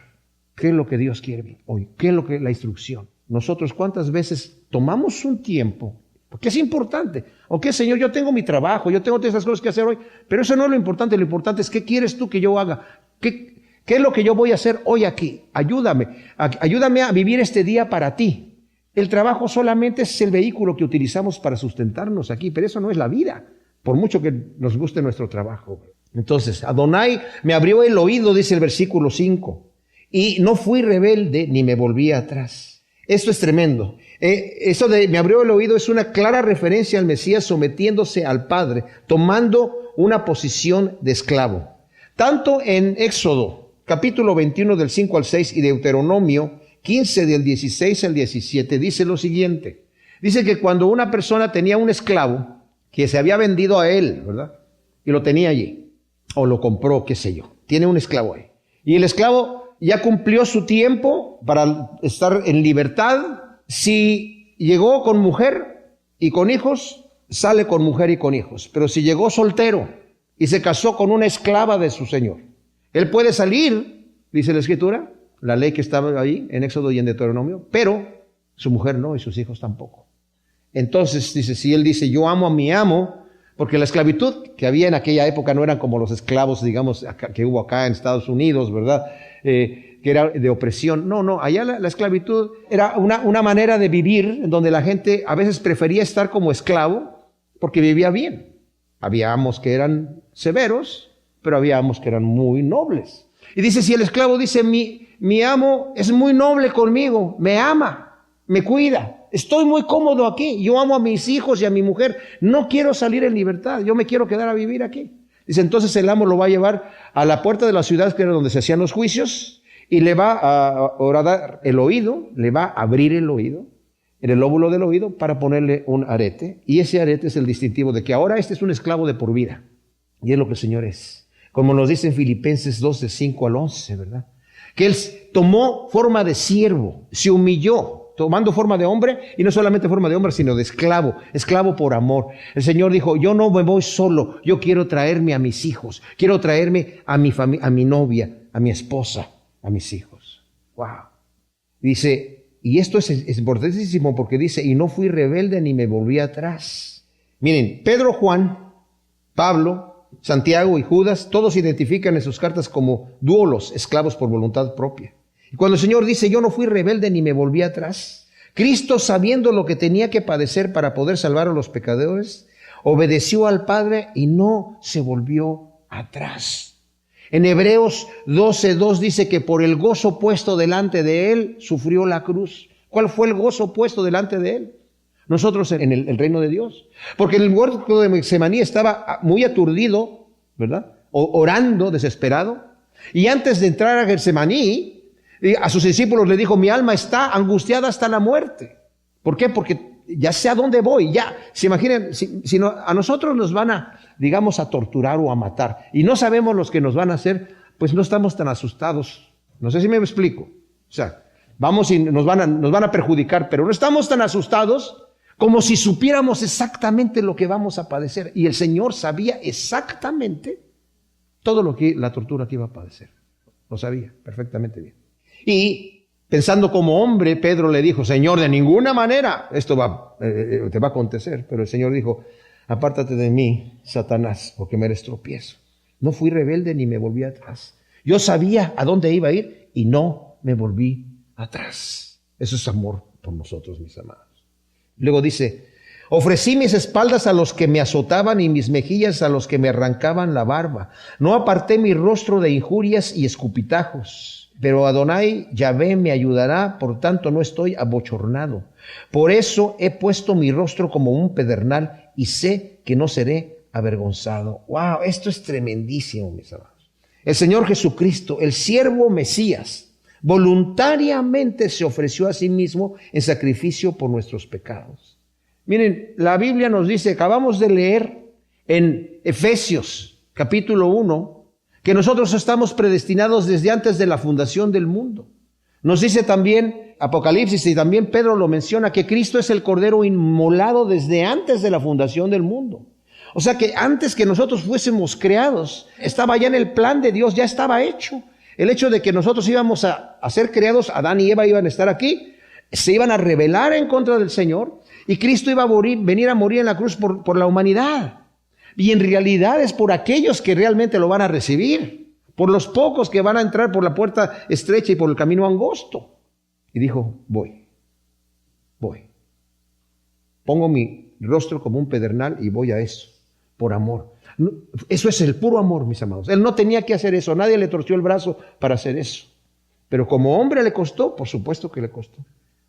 ¿qué es lo que Dios quiere hoy? ¿Qué es lo que la instrucción? Nosotros, ¿cuántas veces tomamos un tiempo? Porque es importante. Ok, Señor, yo tengo mi trabajo, yo tengo todas esas cosas que hacer hoy, pero eso no es lo importante es ¿qué quieres tú que yo haga? ¿Qué es lo que yo voy a hacer hoy aquí? Ayúdame a vivir este día para ti. El trabajo solamente es el vehículo que utilizamos para sustentarnos aquí, pero eso no es la vida, por mucho que nos guste nuestro trabajo. Entonces, Adonai me abrió el oído, dice el versículo 5, y no fui rebelde ni me volví atrás. Esto es tremendo. Eso de me abrió el oído es una clara referencia al Mesías sometiéndose al Padre, tomando una posición de esclavo. Tanto en Éxodo, capítulo 21 del 5 al 6 y Deuteronomio 15 del 16 al 17, dice lo siguiente. Dice que cuando una persona tenía un esclavo que se había vendido a él, ¿verdad? Y lo tenía allí, o lo compró, qué sé yo, tiene un esclavo ahí. Y el esclavo ya cumplió su tiempo para estar en libertad. Si llegó con mujer y con hijos, sale con mujer y con hijos. Pero si llegó soltero y se casó con una esclava de su señor, él puede salir, dice la Escritura, la ley que estaba ahí en Éxodo y en Deuteronomio, pero su mujer no y sus hijos tampoco. Entonces, dice, si él dice, yo amo a mi amo, porque la esclavitud que había en aquella época no eran como los esclavos, digamos, que hubo acá en Estados Unidos, ¿verdad? Que era de opresión. No, allá la esclavitud era una manera de vivir en donde la gente a veces prefería estar como esclavo porque vivía bien. Había amos que eran severos, pero había amos que eran muy nobles. Y dice, si el esclavo dice, mi amo es muy noble conmigo, me ama, me cuida, estoy muy cómodo aquí, yo amo a mis hijos y a mi mujer, no quiero salir en libertad, yo me quiero quedar a vivir aquí. Dice, entonces el amo lo va a llevar a la puerta de la ciudad, que era donde se hacían los juicios, y le va a horadar el oído, le va a abrir el oído, en el lóbulo del oído, para ponerle un arete. Y ese arete es el distintivo de que ahora este es un esclavo de por vida. Y es lo que el Señor es. Como nos dice en Filipenses 2, de 5 al 11, ¿verdad? Que Él tomó forma de siervo, se humilló, tomando forma de hombre, y no solamente forma de hombre, sino de esclavo por amor. El Señor dijo, yo no me voy solo, yo quiero traerme a mis hijos, quiero traerme a mi familia, a mi novia, a mi esposa, a mis hijos. Wow. Dice, y esto es importantísimo porque dice, y no fui rebelde ni me volví atrás. Miren, Pedro, Juan, Pablo, Santiago y Judas, todos identifican en sus cartas como doulos, esclavos por voluntad propia. Y cuando el Señor dice, yo no fui rebelde ni me volví atrás, Cristo, sabiendo lo que tenía que padecer para poder salvar a los pecadores, obedeció al Padre y no se volvió atrás. En Hebreos 12:2 dice que por el gozo puesto delante de Él, sufrió la cruz. ¿Cuál fue el gozo puesto delante de Él? Nosotros en el reino de Dios. Porque en el huerto de Getsemaní estaba muy aturdido, ¿verdad? Orando, desesperado. Y antes de entrar a Getsemaní, a sus discípulos le dijo, mi alma está angustiada hasta la muerte. ¿Por qué? Porque ya sé a dónde voy, ya. Se imaginen, si a nosotros nos van a, digamos, a torturar o a matar, y no sabemos los que nos van a hacer, pues no estamos tan asustados. No sé si me explico. O sea, vamos y nos van a perjudicar, pero no estamos tan asustados como si supiéramos exactamente lo que vamos a padecer. Y el Señor sabía exactamente todo lo que la tortura que iba a padecer. lo sabía perfectamente bien. Y pensando como hombre, Pedro le dijo, Señor, de ninguna manera esto te va a acontecer. Pero el Señor dijo, apártate de mí, Satanás, porque me eres tropiezo. No fui rebelde ni me volví atrás. Yo sabía a dónde iba a ir y no me volví atrás. Eso es amor por nosotros, mis amados. Luego dice, ofrecí mis espaldas a los que me azotaban y mis mejillas a los que me arrancaban la barba. No aparté mi rostro de injurias y escupitajos. Pero Adonai Yahvé me ayudará, por tanto no estoy abochornado. Por eso he puesto mi rostro como un pedernal y sé que no seré avergonzado. ¡Wow! Esto es tremendísimo, mis amados. El Señor Jesucristo, el siervo Mesías, voluntariamente se ofreció a sí mismo en sacrificio por nuestros pecados. Miren, la Biblia nos dice, acabamos de leer en Efesios capítulo 1, que nosotros estamos predestinados desde antes de la fundación del mundo. Nos dice también Apocalipsis, y también Pedro lo menciona, que Cristo es el Cordero inmolado desde antes de la fundación del mundo. O sea que antes que nosotros fuésemos creados, estaba ya en el plan de Dios, ya estaba hecho. El hecho de que nosotros íbamos a ser creados, Adán y Eva iban a estar aquí, se iban a rebelar en contra del Señor, y Cristo iba a venir a morir en la cruz por la humanidad. Y en realidad es por aquellos que realmente lo van a recibir, por los pocos que van a entrar por la puerta estrecha y por el camino angosto. Y dijo, voy. Pongo mi rostro como un pedernal y voy a eso, por amor. Eso es el puro amor, mis amados. Él no tenía que hacer eso, nadie le torció el brazo para hacer eso. Pero como hombre le costó, por supuesto que le costó.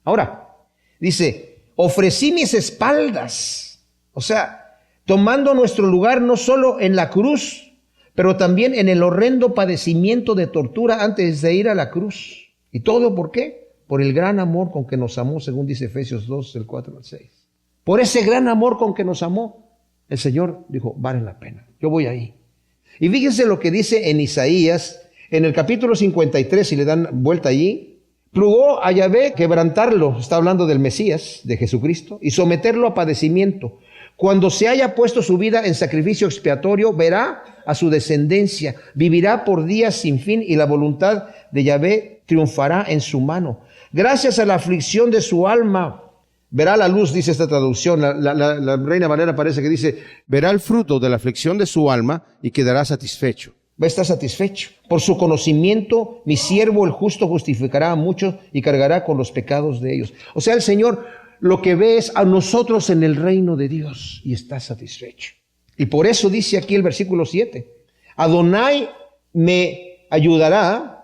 Ahora, dice, ofrecí mis espaldas, o sea, tomando nuestro lugar no solo en la cruz, pero también en el horrendo padecimiento de tortura antes de ir a la cruz. ¿Y todo por qué? Por el gran amor con que nos amó, según dice Efesios 2, del 4 al 6. Por ese gran amor con que nos amó, el Señor dijo, vale la pena, yo voy ahí. Y fíjense lo que dice en Isaías, en el capítulo 53, si le dan vuelta allí, plugó a Yahvé quebrantarlo, está hablando del Mesías, de Jesucristo, y someterlo a padecimiento. Cuando se haya puesto su vida en sacrificio expiatorio, verá a su descendencia, vivirá por días sin fin y la voluntad de Yahvé triunfará en su mano. Gracias a la aflicción de su alma, verá la luz, dice esta traducción. La Reina Valera parece que dice, verá el fruto de la aflicción de su alma y quedará satisfecho. Va a estar satisfecho. Por su conocimiento, mi siervo el justo justificará a muchos y cargará con los pecados de ellos. O sea, el Señor lo que ve es a nosotros en el reino de Dios y está satisfecho. Y por eso dice aquí el versículo 7, Adonai me ayudará.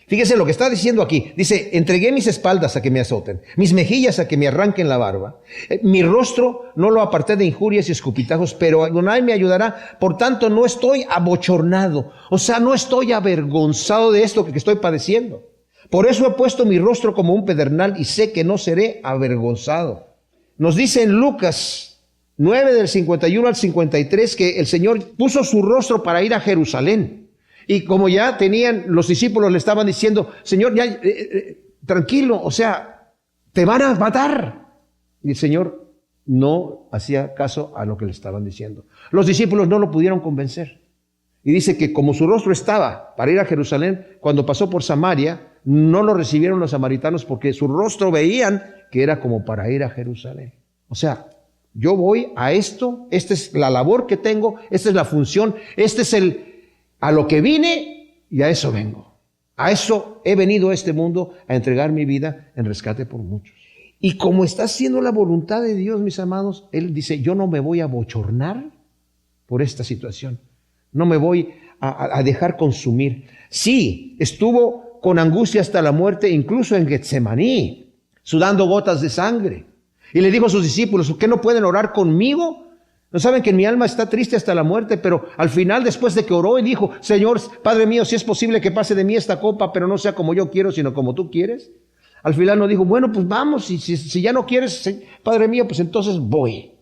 Fíjese lo que está diciendo aquí. Dice, entregué mis espaldas a que me azoten, mis mejillas a que me arranquen la barba. Mi rostro no lo aparté de injurias y escupitajos, pero Adonai me ayudará. Por tanto, no estoy abochornado. O sea, no estoy avergonzado de esto que estoy padeciendo. Por eso he puesto mi rostro como un pedernal y sé que no seré avergonzado. Nos dice en Lucas 9 del 51 al 53 que el Señor puso su rostro para ir a Jerusalén. Y como ya los discípulos le estaban diciendo, Señor, ya tranquilo, o sea, te van a matar. Y el Señor no hacía caso a lo que le estaban diciendo. Los discípulos no lo pudieron convencer. Y dice que como su rostro estaba para ir a Jerusalén, cuando pasó por Samaria, no lo recibieron los samaritanos porque su rostro veían que era como para ir a Jerusalén. O sea, yo voy a esto, esta es la labor que tengo, esta es la función, este es a lo que vine y a eso vengo. A eso he venido a este mundo, a entregar mi vida en rescate por muchos. Y como está haciendo la voluntad de Dios, mis amados, Él dice, yo no me voy a bochornar por esta situación. No me voy a dejar consumir. Sí, estuvo con angustia hasta la muerte, incluso en Getsemaní, sudando gotas de sangre. Y le dijo a sus discípulos, ¿qué no pueden orar conmigo? ¿No saben que mi alma está triste hasta la muerte? Pero al final, después de que oró y dijo, Señor, Padre mío, si es posible que pase de mí esta copa, pero no sea como yo quiero, sino como tú quieres. Al final no dijo, bueno, pues vamos, si ya no quieres, Padre mío, pues entonces voy.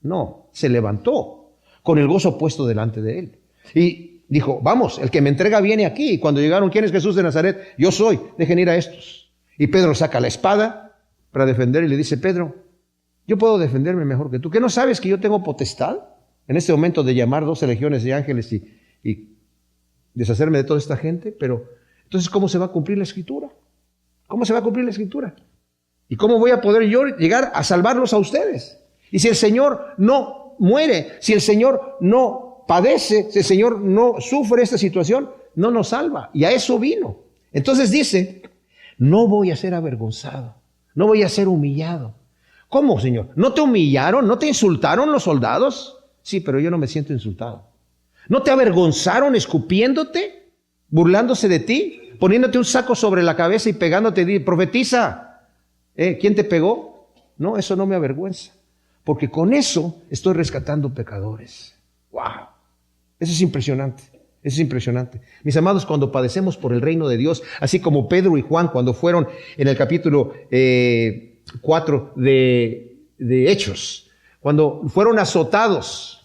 No, se levantó con el gozo puesto delante de él. Y dijo, vamos, el que me entrega viene aquí. Y cuando llegaron, ¿quién es Jesús de Nazaret? Yo soy, dejen ir a estos. Y Pedro saca la espada para defender y le dice, Pedro, yo puedo defenderme mejor que tú. ¿Qué no sabes que yo tengo potestad en este momento de llamar 12 legiones de ángeles y deshacerme de toda esta gente? Pero Entonces, ¿cómo se va a cumplir la Escritura? ¿Cómo se va a cumplir la Escritura? ¿Y cómo voy a poder yo llegar a salvarlos a ustedes? Y si el Señor no muere, si el Señor no padece, si el Señor no sufre esta situación, no nos salva. Y a eso vino. Entonces dice, no voy a ser avergonzado, no voy a ser humillado. ¿Cómo, Señor? ¿No te humillaron? ¿No te insultaron los soldados? Sí, pero yo no me siento insultado. ¿No te avergonzaron escupiéndote, burlándose de ti, poniéndote un saco sobre la cabeza y pegándote? Profetiza. ¿Quién te pegó? No, eso no me avergüenza, porque con eso estoy rescatando pecadores. ¡Wow! Eso es impresionante. Eso es impresionante. Mis amados, cuando padecemos por el reino de Dios, así como Pedro y Juan cuando fueron en el capítulo 4 de Hechos, cuando fueron azotados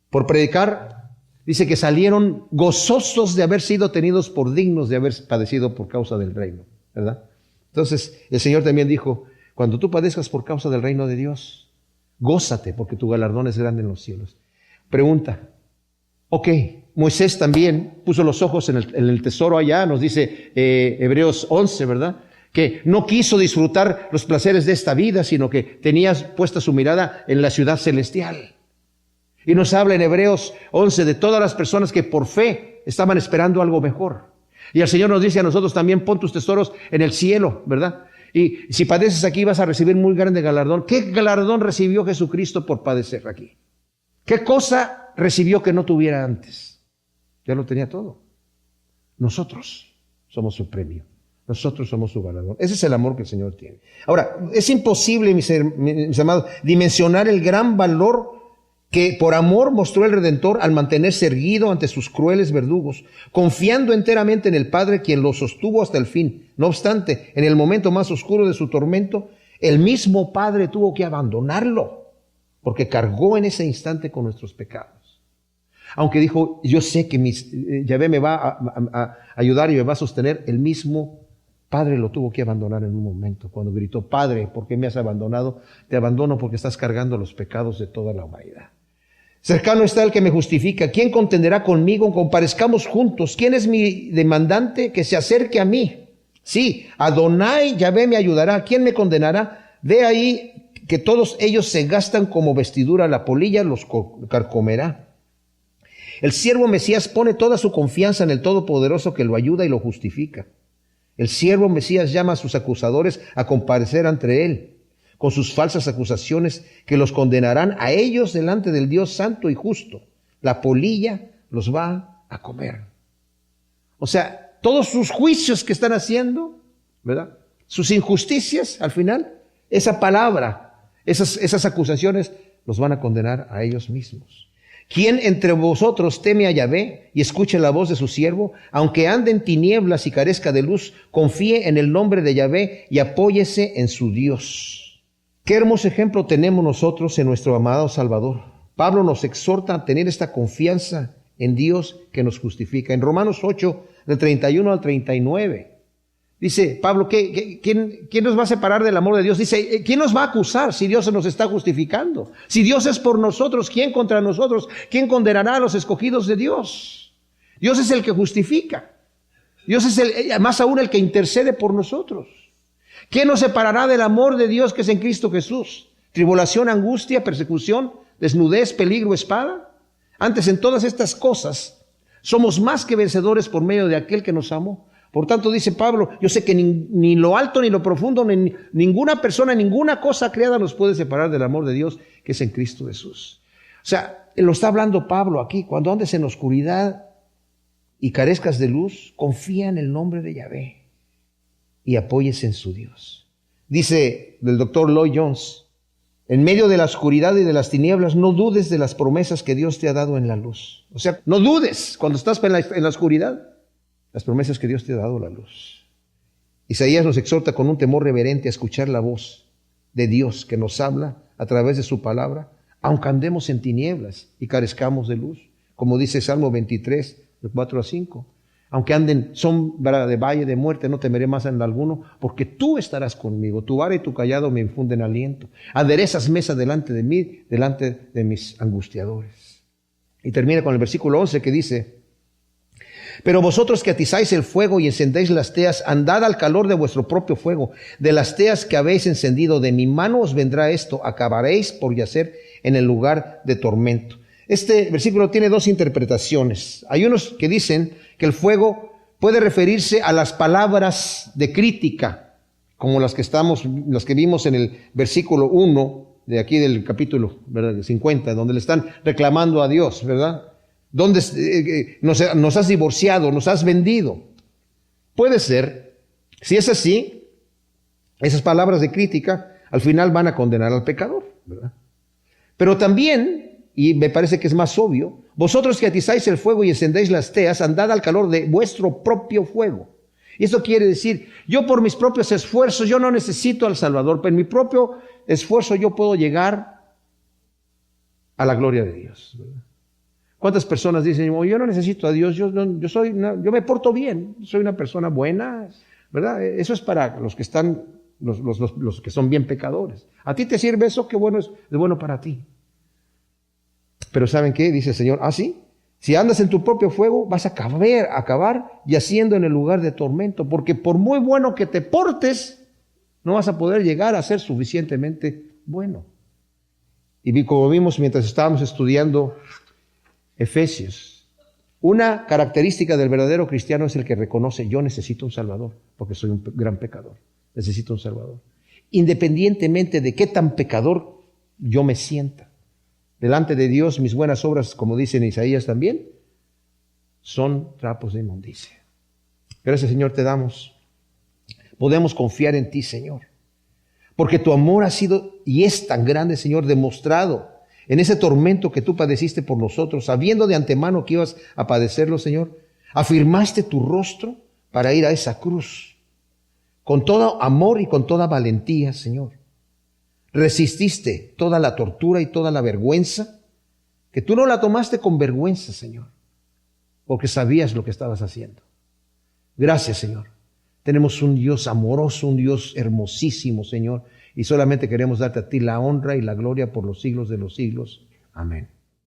por predicar, dice que salieron gozosos de haber sido tenidos por dignos de haber padecido por causa del reino, ¿verdad? Entonces, el Señor también dijo, cuando tú padezcas por causa del reino de Dios, gózate, porque tu galardón es grande en los cielos. Pregunta, ok, Moisés también puso los ojos en el tesoro allá, nos dice Hebreos 11, ¿verdad? Que no quiso disfrutar los placeres de esta vida, sino que tenía puesta su mirada en la ciudad celestial. Y nos habla en Hebreos 11 de todas las personas que por fe estaban esperando algo mejor. Y el Señor nos dice a nosotros también, pon tus tesoros en el cielo, ¿verdad? Y si padeces aquí vas a recibir muy grande galardón. ¿Qué galardón recibió Jesucristo por padecer aquí? ¿Qué cosa recibió que no tuviera antes? Ya lo tenía todo. Nosotros somos su premio. Nosotros somos su galardón. Ese es el amor que el Señor tiene. Ahora, es imposible, mis amados, dimensionar el gran valor que por amor mostró el Redentor al mantenerse erguido ante sus crueles verdugos, confiando enteramente en el Padre, quien lo sostuvo hasta el fin. No obstante, en el momento más oscuro de su tormento, el mismo Padre tuvo que abandonarlo, porque cargó en ese instante con nuestros pecados. Aunque dijo, yo sé que Yahvé me va a ayudar y me va a sostener, el mismo Padre lo tuvo que abandonar en un momento, cuando gritó, Padre, ¿por qué me has abandonado? Te abandono porque estás cargando los pecados de toda la humanidad. Cercano está el que me justifica. ¿Quién contenderá conmigo? Comparezcamos juntos. ¿Quién es mi demandante? Que se acerque a mí. Sí, Adonai, Yahvé me ayudará. ¿Quién me condenará? Ve ahí que todos ellos se gastan como vestidura. La polilla los carcomerá. El siervo Mesías pone toda su confianza en el Todopoderoso que lo ayuda y lo justifica. El siervo Mesías llama a sus acusadores a comparecer ante él con sus falsas acusaciones que los condenarán a ellos delante del Dios santo y justo. La polilla los va a comer. O sea, todos sus juicios que están haciendo, ¿verdad? Sus injusticias, al final, esa palabra, esas acusaciones los van a condenar a ellos mismos. ¿Quién entre vosotros teme a Yahvé y escuche la voz de su siervo? Aunque ande en tinieblas y carezca de luz, confíe en el nombre de Yahvé y apóyese en su Dios. Qué hermoso ejemplo tenemos nosotros en nuestro amado Salvador. Pablo nos exhorta a tener esta confianza en Dios que nos justifica. En Romanos 8, del 31 al 39, dice Pablo, ¿quién nos va a separar del amor de Dios? Dice, ¿quién nos va a acusar si Dios se nos está justificando? Si Dios es por nosotros, ¿quién contra nosotros? ¿Quién condenará a los escogidos de Dios? Dios es el que justifica. Dios es más aún el que intercede por nosotros. ¿Quién nos separará del amor de Dios que es en Cristo Jesús? ¿Tribulación, angustia, persecución, desnudez, peligro, espada? Antes, en todas estas cosas, somos más que vencedores por medio de aquel que nos amó. Por tanto, dice Pablo, yo sé que ni lo alto, ni lo profundo, ni ninguna persona, ninguna cosa creada nos puede separar del amor de Dios que es en Cristo Jesús. O sea, lo está hablando Pablo aquí. Cuando andes en oscuridad y carezcas de luz, confía en el nombre de Yahvé y apóyese en su Dios. Dice el doctor Lloyd Jones, en medio de la oscuridad y de las tinieblas, no dudes de las promesas que Dios te ha dado en la luz. O sea, no dudes cuando estás en la oscuridad, las promesas que Dios te ha dado en la luz. Isaías nos exhorta con un temor reverente a escuchar la voz de Dios que nos habla a través de su palabra, aunque andemos en tinieblas y carezcamos de luz. Como dice Salmo 23, de 4 a 5. Aunque anden sombra de valle de muerte, no temeré más en alguno, porque tú estarás conmigo. Tu vara y tu callado me infunden aliento. Aderezas mesa delante de mí, delante de mis angustiadores. Y termina con el versículo 11 que dice, Pero vosotros que atizáis el fuego y encendéis las teas, andad al calor de vuestro propio fuego. De las teas que habéis encendido, de mi mano os vendrá esto, acabaréis por yacer en el lugar de tormento. Este versículo tiene dos interpretaciones. Hay unos que dicen que el fuego puede referirse a las palabras de crítica, como las que vimos en el versículo 1 de aquí del capítulo, ¿verdad?, 50, donde le están reclamando a Dios, ¿verdad? ¿Dónde nos has divorciado, nos has vendido? Puede ser. Si es así, esas palabras de crítica al final van a condenar al pecador, ¿verdad? Pero también, y me parece que es más obvio, vosotros que atizáis el fuego y encendéis las teas, andad al calor de vuestro propio fuego. Y esto quiere decir, yo por mis propios esfuerzos, yo no necesito al Salvador, pero en mi propio esfuerzo yo puedo llegar a la gloria de Dios, ¿verdad? ¿Cuántas personas dicen, yo no necesito a Dios, yo me porto bien, soy una persona buena, ¿verdad? Eso es para los que están, los que son bien pecadores. A ti te sirve eso, qué bueno es bueno para ti. Pero ¿saben qué? Dice el Señor, ¿sí? Si andas en tu propio fuego, vas a acabar yaciendo en el lugar de tormento, porque por muy bueno que te portes, no vas a poder llegar a ser suficientemente bueno. Y como vimos mientras estábamos estudiando Efesios, una característica del verdadero cristiano es el que reconoce, yo necesito un Salvador, porque soy un gran pecador, necesito un Salvador. Independientemente de qué tan pecador yo me sienta. Delante de Dios, mis buenas obras, como dice en Isaías también, son trapos de inmundicia. Gracias, Señor, te damos. Podemos confiar en ti, Señor, porque tu amor ha sido y es tan grande, Señor, demostrado en ese tormento que tú padeciste por nosotros, sabiendo de antemano que ibas a padecerlo, Señor. Afirmaste tu rostro para ir a esa cruz, con todo amor y con toda valentía, Señor. Resististe toda la tortura y toda la vergüenza, que tú no la tomaste con vergüenza, Señor, porque sabías lo que estabas haciendo. Gracias, Señor. Tenemos un Dios amoroso, un Dios hermosísimo, Señor, y solamente queremos darte a ti la honra y la gloria por los siglos de los siglos. Amén.